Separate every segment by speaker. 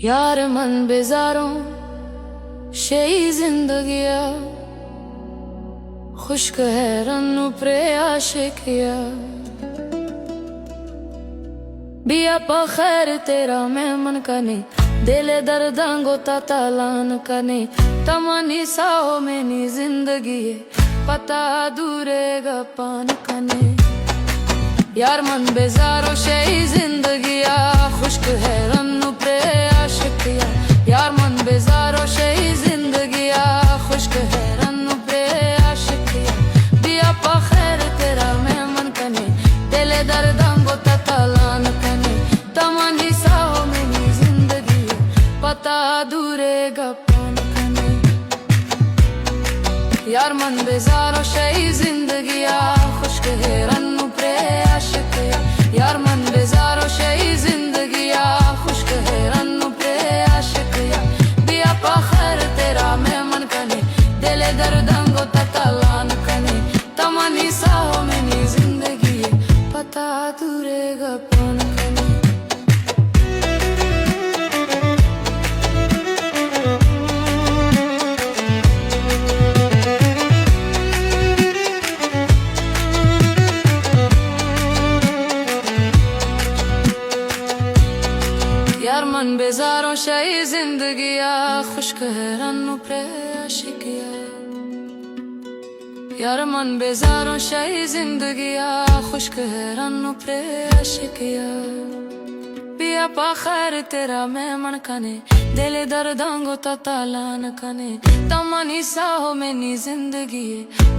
Speaker 1: यार मन बेजारों शेई जिंदगिया खुश्क है रन्नु प्रे आशिकिया बिया पा खैर तेरा मैं मन कने दिले दर्दांगो तालान कने तमनी साहो मेनी जिंदगी पता दूरेगा पान कने यार मन बेजारो शेई जिंदगिया खुश्क है रन्नु प्रे आशिकिया यार मन बेजारो शेई जिंदगिया खुश्क है रन्नु प्रे आशिकिया बिया पा खैर तेरा मैं मन कने दिले दर्दांगो तालान कने तमनी साहो मेनी जिंदगी पता दूरेगा पान कने यार मन बेजारो शेई जिंदगिया खुश्क है रन्नु प्रे आशिकिया यार मन बेजारो शेई जिंदगिया खुश्क है रन्नु प्रे आशिकिया बिया पा खैर तेरा मैं मन कने दिले दर्दांगो तालान कने तमनी साहो मेनी जिंदगी पता दूरेगा पान कने यार मन बेजारों शेई जिंदगिया खुश्क है रन्नु प्रे आशिकिया यार मन बेजारों शेई जिंदगिया खुश्क है रन्नु प्रे आशिकिया बिया पा खैर तेरा मैं मन कने दिले दर्दांगो तालान कने तमनी साहो मेनी जिंदगी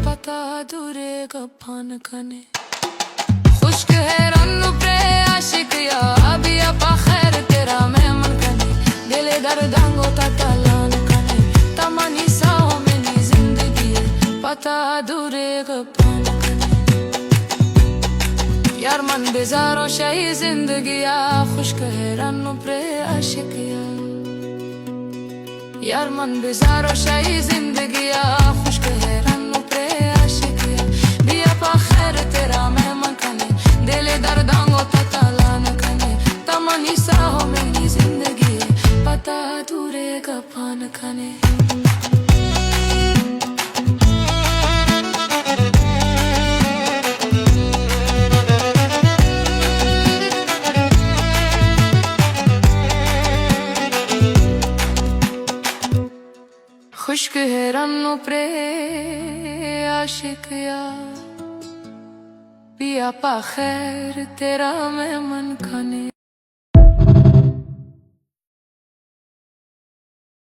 Speaker 1: पता दूरेगा पान कने खुश्क है रन्नु प्रे आशिकिया बिया पा खैर तेरा मैं मन कने दिले दर्दांगो तालान कने तमनी साहो मेनी जिंदगी पता दूरेगा पान कने यार मन बेजारो शेई जिंदगिया खुश्क है रन्नु प्रे आशिकिया यार मन बेजारो शेई जिंदगिया खुश्क है रन्नु प्रे आशिकिया बिया पा खैर तेरा मैं मन कने दिले दर्दांगो तालान कने तमनी साहो मेनी जिंदगी पता दूरेगा पान कने खुश्क है रन्नु प्रे आशिकिया बिया पा खैर तेरा मैं मन कने।